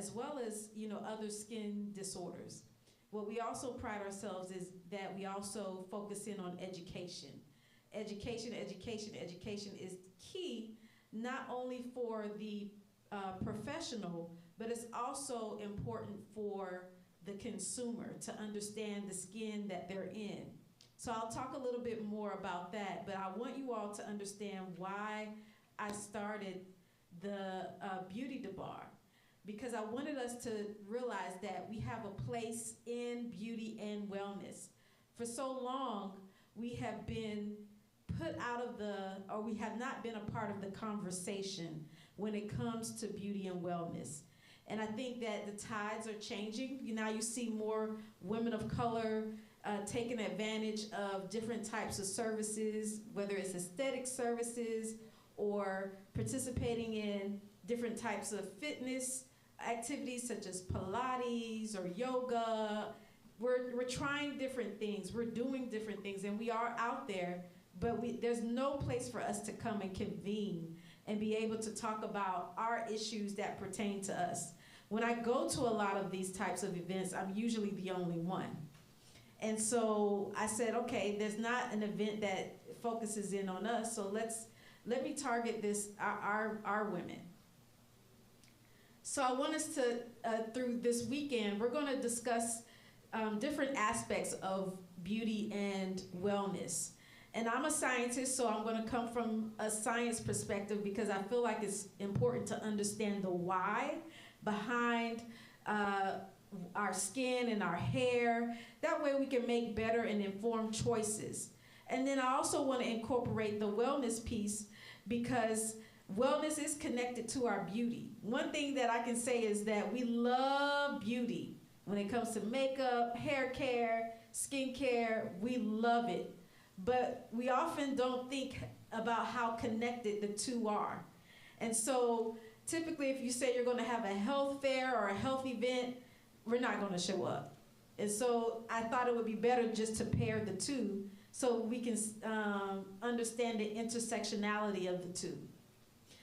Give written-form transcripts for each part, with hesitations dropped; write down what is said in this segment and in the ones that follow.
as well as, other skin disorders. What we also pride ourselves is that we also focus in on education. Education is key, not only for the professional, but it's also important for the consumer to understand the skin that they're in. So I'll talk a little bit more about that, but I want you all to understand why I started the Beauty Bar, because I wanted us to realize that we have a place in beauty and wellness. For so long, we have been put out of or we have not been a part of the conversation when it comes to beauty and wellness. And I think that the tides are changing. Now you see more women of color taking advantage of different types of services, whether it's aesthetic services or participating in different types of fitness activities such as Pilates or yoga. We're trying different things. We're doing different things, and we are out there, but there's no place for us to come and convene and be able to talk about our issues that pertain to us. When I go to a lot of these types of events, I'm usually the only one. And so I said, okay, there's not an event that focuses in on us, so let me target our women. So I want us to, through this weekend, we're going to discuss different aspects of beauty and wellness. And I'm a scientist, so I'm going to come from a science perspective because I feel like it's important to understand the why behind our skin and our hair. That way we can make better and informed choices. And then I also want to incorporate the wellness piece because wellness is connected to our beauty. One thing that I can say is that we love beauty. When it comes to makeup, hair care, skin care, we love it. But we often don't think about how connected the two are. And so typically if you say you're going to have a health fair or a health event, we're not going to show up. And so I thought it would be better just to pair the two so we can understand the intersectionality of the two.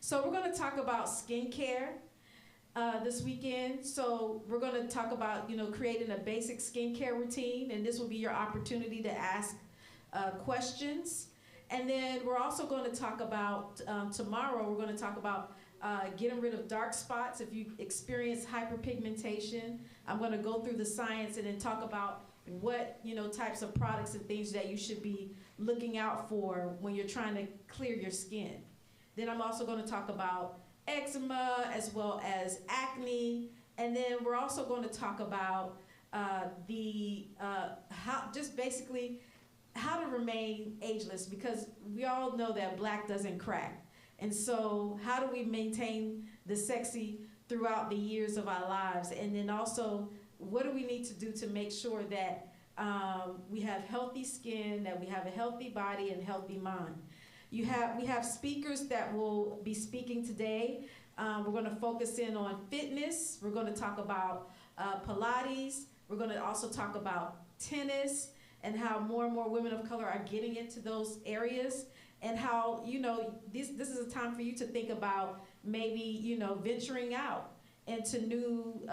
So we're going to talk about skincare this weekend. So we're going to talk about, creating a basic skincare routine, and this will be your opportunity to ask questions. And then we're also going to talk about, tomorrow, we're going to talk about getting rid of dark spots. If you experience hyperpigmentation, I'm going to go through the science and then talk about what, types of products and things that you should be looking out for when you're trying to clear your skin. Then I'm also going to talk about eczema as well as acne. And then we're also going to talk about just basically how to remain ageless, because we all know that black doesn't crack. And so how do we maintain the sexy throughout the years of our lives? And then also, what do we need to do to make sure that we have healthy skin, that we have a healthy body and healthy mind? We have speakers that will be speaking today. We're going to focus in on fitness. We're going to talk about Pilates. We're going to also talk about tennis and how more and more women of color are getting into those areas, and how, this is a time for you to think about maybe, venturing out into new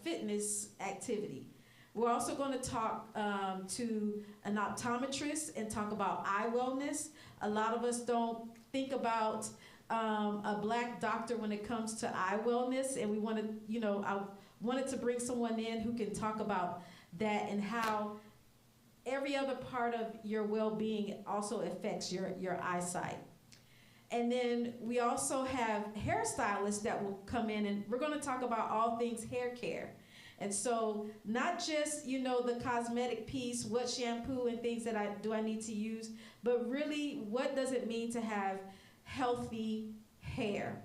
fitness activity. We're also going to talk to an optometrist and talk about eye wellness. A lot of us don't think about a black doctor when it comes to eye wellness, and we want to, I wanted to bring someone in who can talk about that and how every other part of your well-being also affects your eyesight. And then we also have hairstylists that will come in, and we're going to talk about all things hair care. And so not just, the cosmetic piece, what shampoo and things that I need to use, but really what does it mean to have healthy hair?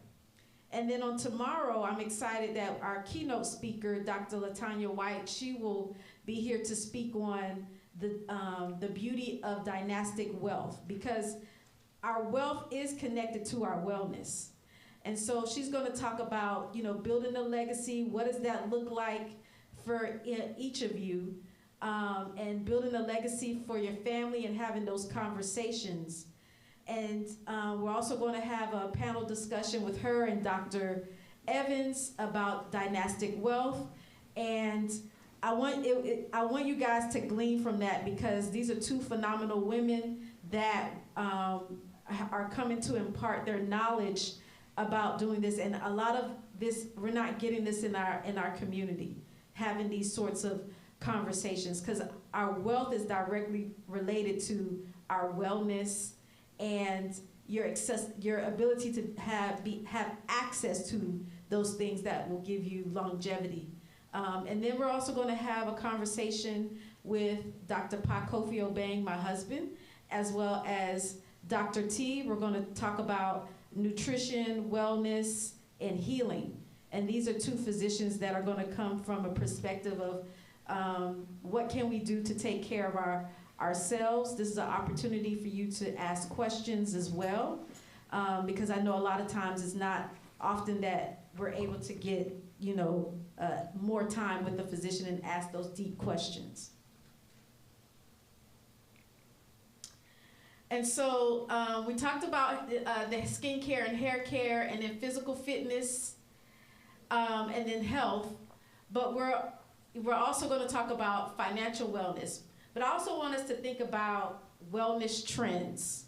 And then on tomorrow, I'm excited that our keynote speaker, Dr. LaTanya White, she will be here to speak on the beauty of dynastic wealth, because our wealth is connected to our wellness. And so she's going to talk about, building a legacy. What does that look like for each of you? And building a legacy for your family and having those conversations. And we're also going to have a panel discussion with her and Dr. Evans about dynastic wealth, and I want you guys to glean from that, because these are two phenomenal women that are coming to impart their knowledge about doing this, and a lot of this we're not getting this in our community, having these sorts of conversations, because our wealth is directly related to our wellness and your ability to have access to those things that will give you longevity. And then we're also going to have a conversation with Dr. Cofie-Obeng, my husband, as well as Dr. T. We're going to talk about nutrition, wellness, and healing. And these are two physicians that are going to come from a perspective of what can we do to take care of ourselves. This is an opportunity for you to ask questions as well, because I know a lot of times it's not often that we're able to get, more time with the physician and ask those deep questions. And so we talked about the skincare and hair care, and then physical fitness, and then health. But we're also going to talk about financial wellness. But I also want us to think about wellness trends.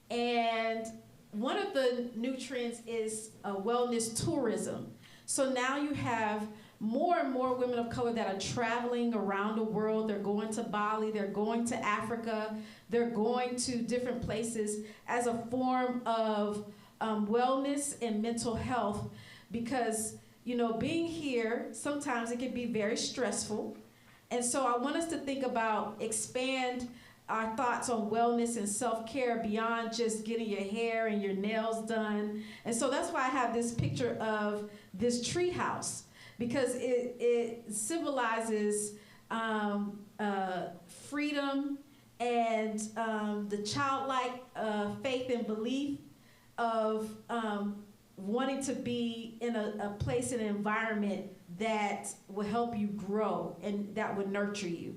And one of the new trends is wellness tourism. So now you have more and more women of color that are traveling around the world. They're going to Bali, they're going to Africa, they're going to different places as a form of wellness and mental health, because being here, sometimes it can be very stressful. And so I want us to think about, expand our thoughts on wellness and self-care beyond just getting your hair and your nails done. And so that's why I have this picture of this tree house, because it symbolizes freedom and the childlike faith and belief of wanting to be in a place and environment that will help you grow and that would nurture you.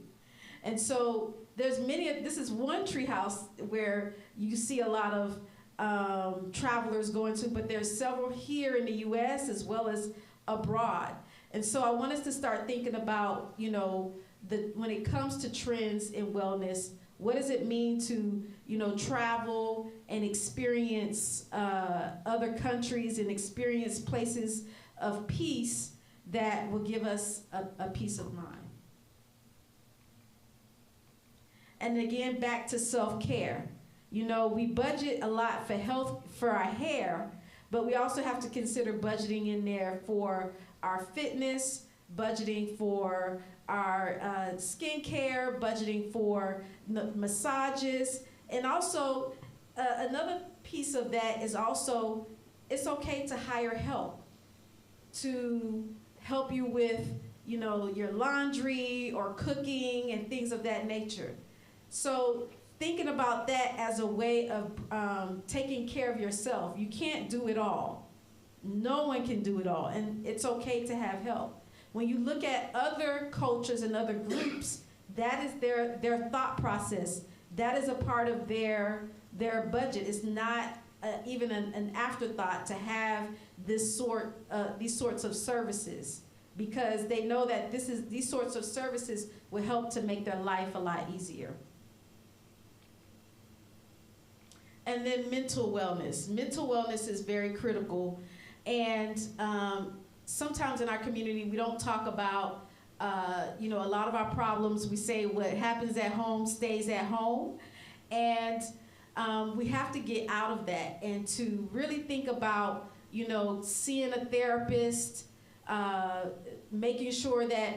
And so there's this is one treehouse where you see a lot of travelers going to, but there's several here in the U.S. as well as abroad. And so I want us to start thinking about, when it comes to trends in wellness, what does it mean to, travel and experience other countries and experience places of peace that will give us a peace of mind. And again, back to self-care. We budget a lot for health, for our hair, but we also have to consider budgeting in there for our fitness, budgeting for our skincare, budgeting for massages, and also another piece of that is also, it's okay to hire help to help you with, your laundry or cooking and things of that nature. So thinking about that as a way of taking care of yourself. You can't do it all. No one can do it all, and it's okay to have help. When you look at other cultures and other groups, that is their thought process. That is a part of their budget. It's not even an afterthought to have these sorts of services, because they know that these sorts of services will help to make their life a lot easier. And then mental wellness. Mental wellness is very critical, and sometimes in our community we don't talk about a lot of our problems. We say what happens at home stays at home, and we have to get out of that and to really think about seeing a therapist, making sure that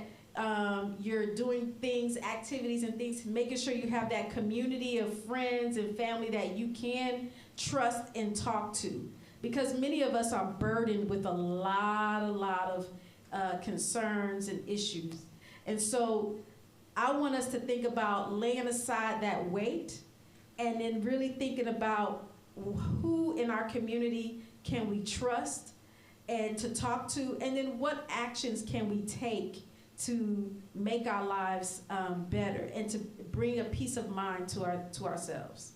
you're doing activities and things, making sure you have that community of friends and family that you can trust and talk to. Because many of us are burdened with a lot of concerns and issues. And so I want us to think about laying aside that weight and then really thinking about who in our community can we trust and to talk to, and then what actions can we take to make our lives better and to bring a peace of mind to ourselves.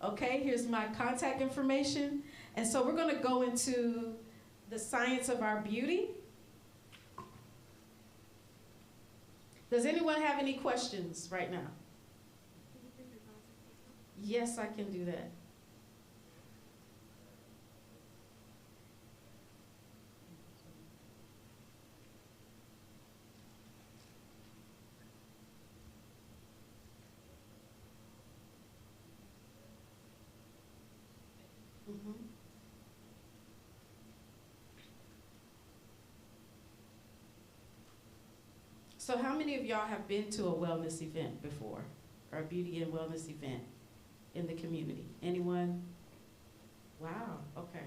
Okay, here's my contact information. And so we're going to go into the science of our beauty. Does anyone have any questions right now? Yes, I can do that. Mhm. So how many of y'all have been to a wellness event before, or a beauty and wellness event in the community? Anyone? Wow, okay.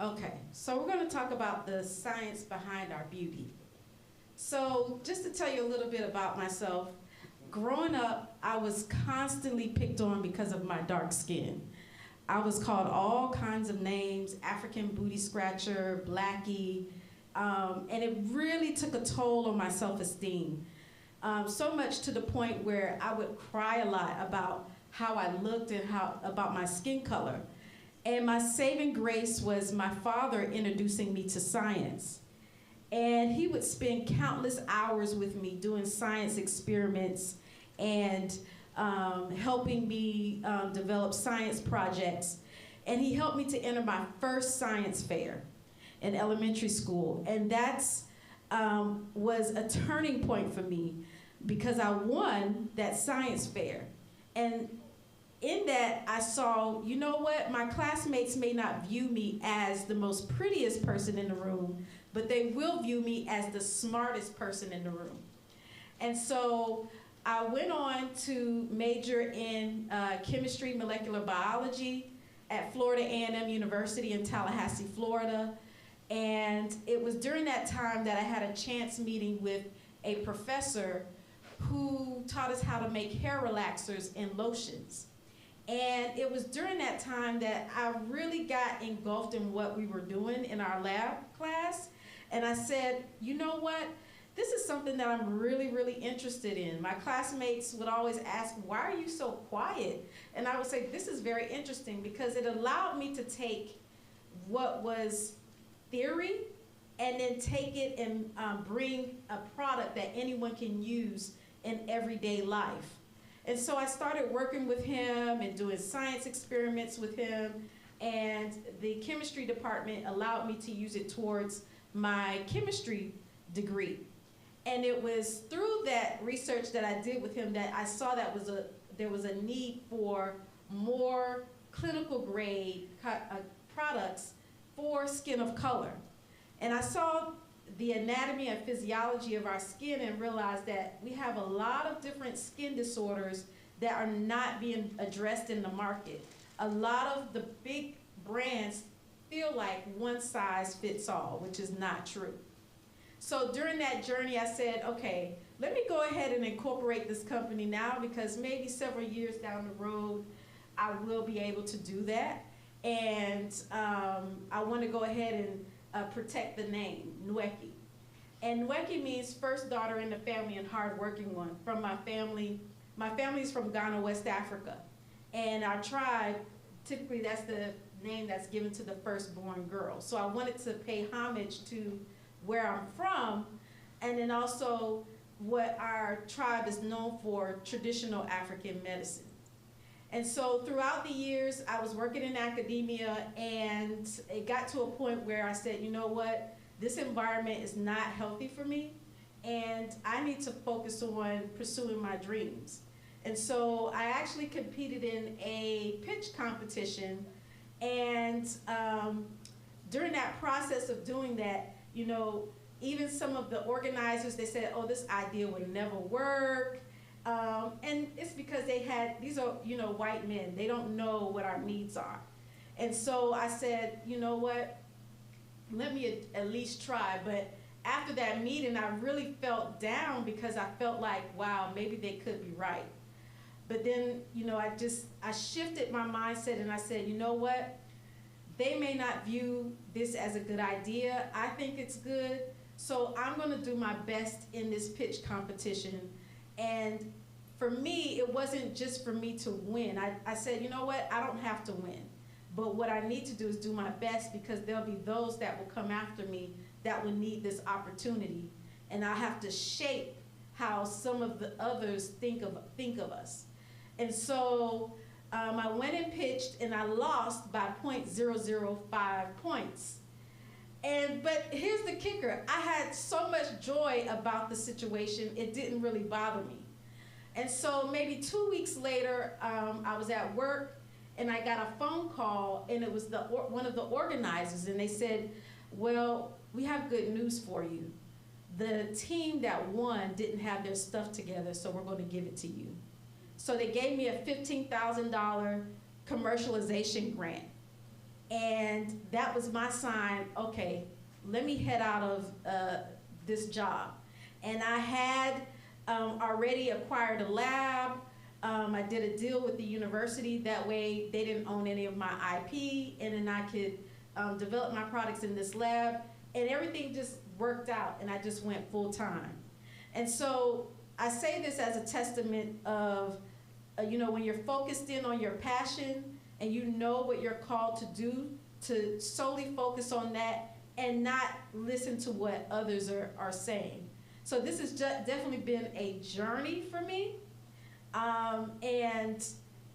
Okay, so we're going to talk about the science behind our beauty. So just to tell you a little bit about myself, growing up, I was constantly picked on because of my dark skin. I was called all kinds of names, African booty scratcher, blackie, and it really took a toll on my self-esteem. So much to the point where I would cry a lot about how I looked and about my skin color. And my saving grace was my father introducing me to science. And he would spend countless hours with me doing science experiments and helping me develop science projects. And he helped me to enter my first science fair in elementary school. And that's was a turning point for me because I won that science fair. And in that, I saw, you know what, my classmates may not view me as the most prettiest person in the room, but they will view me as the smartest person in the room. And so I went on to major in chemistry, molecular biology at Florida A&M University in Tallahassee, Florida. And it was during that time that I had a chance meeting with a professor who taught us how to make hair relaxers and lotions. And it was during that time that I really got engulfed in what we were doing in our lab class. And I said, you know what? This is something that I'm really, really interested in. My classmates would always ask, why are you so quiet? And I would say, this is very interesting because it allowed me to take what was theory and then take it and bring a product that anyone can use in everyday life. And so I started working with him and doing science experiments with him, and the chemistry department allowed me to use it towards my chemistry degree. And it was through that research that I did with him that I saw that there was a need for more clinical grade products for skin of color. And I saw the anatomy and physiology of our skin and realized that we have a lot of different skin disorders that are not being addressed in the market. A lot of the big brands feel like one size fits all, which is not true. So during that journey, I said, okay, let me go ahead and incorporate this company now because maybe several years down the road, I will be able to do that. And I want to go ahead and protect the name, Nuekie. And Nuekie means first daughter in the family and hardworking one. From my family's from Ghana, West Africa. And our tribe, typically that's the name that's given to the firstborn girl. So I wanted to pay homage to where I'm from, and then also what our tribe is known for, traditional African medicine. And so throughout the years, I was working in academia, and it got to a point where I said, you know what, this environment is not healthy for me, and I need to focus on pursuing my dreams. And so I actually competed in a pitch competition, and during that process of doing that, you know, even some of the organizers, they said, oh, this idea would never work. And it's because these are, white men. They don't know what our needs are. And so I said, you know what, let me at least try. But after that meeting, I really felt down because I felt like, wow, maybe they could be right. But then, I shifted my mindset and I said, you know what, they may not view this as a good idea. I think it's good. So I'm going to do my best in this pitch competition. And for me, it wasn't just for me to win. I said, you know what, I don't have to win. But what I need to do is do my best, because there'll be those that will come after me that will need this opportunity. And I have to shape how some of the others think of us. And so I went and pitched, and I lost by 0.005 points. But here's the kicker. I had so much joy about the situation, it didn't really bother me. And so maybe 2 weeks later, I was at work, and I got a phone call, and it was one of the organizers, and they said, well, we have good news for you. The team that won didn't have their stuff together, so we're going to give it to you. So they gave me a $15,000 commercialization grant. And that was my sign, okay, let me head out of this job. And I had already acquired a lab. I did a deal with the university. That way they didn't own any of my IP, and then I could develop my products in this lab. And everything just worked out, and I just went full time. And so I say this as a testament of, when you're focused in on your passion and you know what you're called to do, to solely focus on that and not listen to what others are saying. So this has definitely been a journey for me. And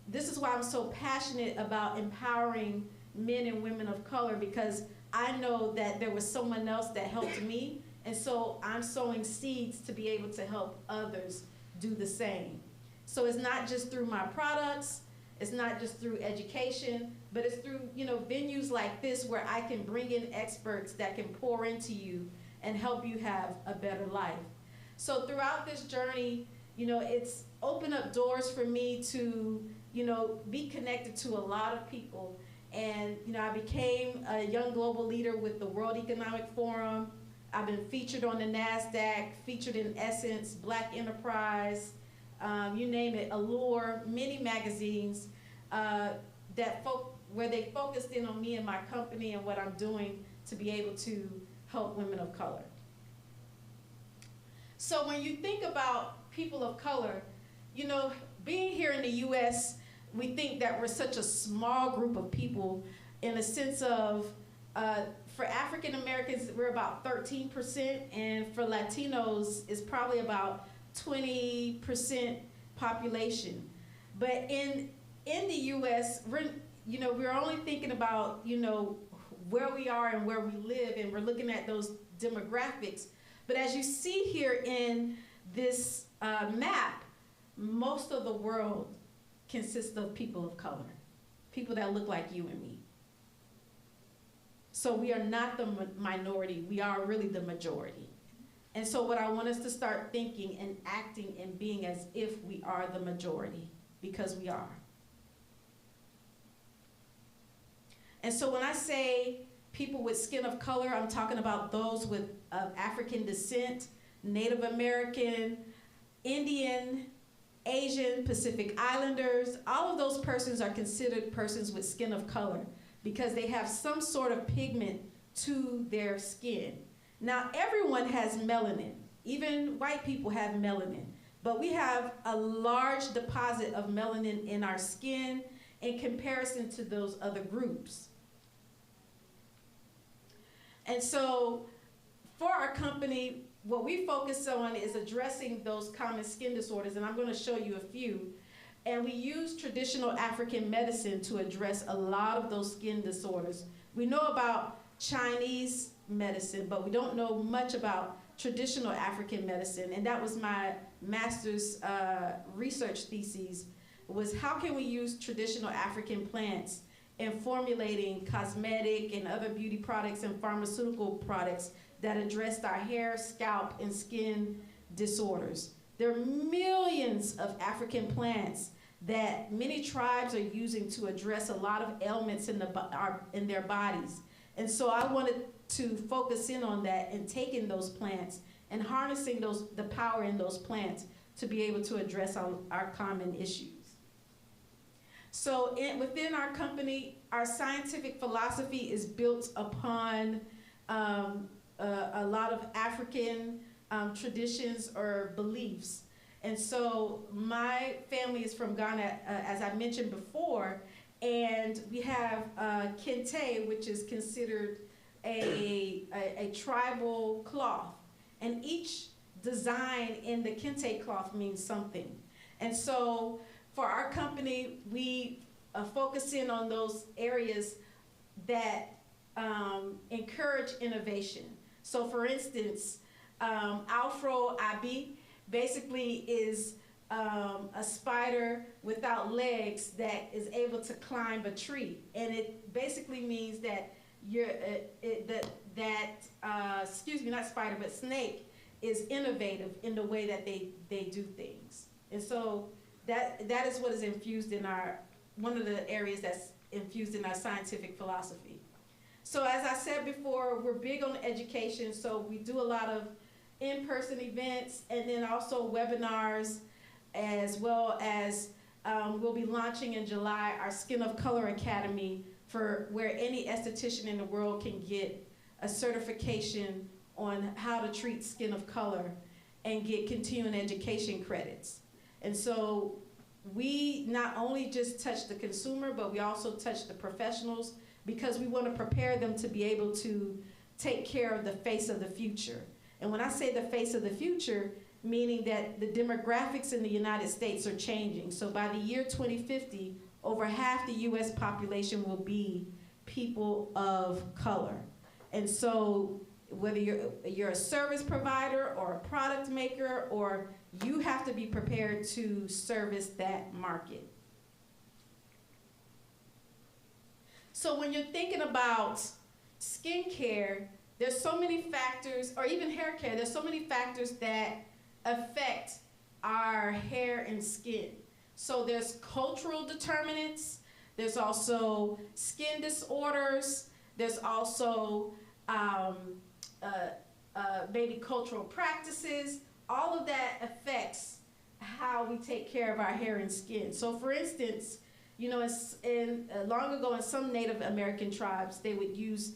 this is why I'm so passionate about empowering men and women of color, because I know that there was someone else that helped me, and so I'm sowing seeds to be able to help others do the same. So it's not just through my products, it's not just through education, but it's through, venues like this where I can bring in experts that can pour into you and help you have a better life. So throughout this journey, it's opened up doors for me to, be connected to a lot of people. And, I became a young global leader with the World Economic Forum. I've been featured on the NASDAQ, featured in Essence, Black Enterprise, you name it, Allure, many magazines where they focused in on me and my company and what I'm doing to be able to help women of color. So when you think about people of color, being here in the U.S., we think that we're such a small group of people in a sense of, for African Americans, we're about 13%, and for Latinos, it's probably about 20% population. But in the U.S., we're only thinking about, where we are and where we live, and we're looking at those demographics. But as you see here in this map, most of the world consists of people of color, people that look like you and me. So we are not the minority, we are really the majority. And so what I want us to start thinking and acting and being as if we are the majority, because we are. And so when I say people with skin of color, I'm talking about those with African descent, Native American, Indian, Asian, Pacific Islanders. All of those persons are considered persons with skin of color because they have some sort of pigment to their skin. Now, everyone has melanin. Even white people have melanin. But we have a large deposit of melanin in our skin in comparison to those other groups. And so for our company, what we focus on is addressing those common skin disorders, and I'm going to show you a few. And we use traditional African medicine to address a lot of those skin disorders. We know about Chinese medicine, but we don't know much about traditional African medicine. And that was my master's research thesis, was how can we use traditional African plants in formulating cosmetic and other beauty products and pharmaceutical products that addressed our hair, scalp, and skin disorders. There are millions of African plants that many tribes are using to address a lot of ailments in their bodies. And so I wanted to focus in on that and taking those plants and harnessing the power in those plants to be able to address our common issues. So within our company, our scientific philosophy is built upon a lot of African traditions or beliefs. And so my family is from Ghana, as I mentioned before, and we have kente, which is considered a tribal cloth. And each design in the kente cloth means something. And so for our company, we focus in on those areas that encourage innovation. So for instance, Afro Abi basically is a spider without legs that is able to climb a tree. And it basically means that not spider, but snake is innovative in the way that they do things. And so that is what is infused in one of the areas that's infused in our scientific philosophy. So as I said before, we're big on education, so we do a lot of in-person events and then also webinars, as well as we'll be launching in July our Skin of Color Academy, for where any esthetician in the world can get a certification on how to treat skin of color and get continuing education credits. And so we not only just touch the consumer, but we also touch the professionals, because we want to prepare them to be able to take care of the face of the future. And when I say the face of the future, meaning that the demographics in the United States are changing. So by the year 2050, over half the US population will be people of color. And so whether you're a service provider or a product maker, or you have to be prepared to service that market. So when you're thinking about skincare, there's so many factors, or even hair care, there's so many factors that affect our hair and skin. So there's cultural determinants, there's also skin disorders, there's also maybe cultural practices. All of that affects how we take care of our hair and skin. So for instance, you know, long ago in some Native American tribes, they would use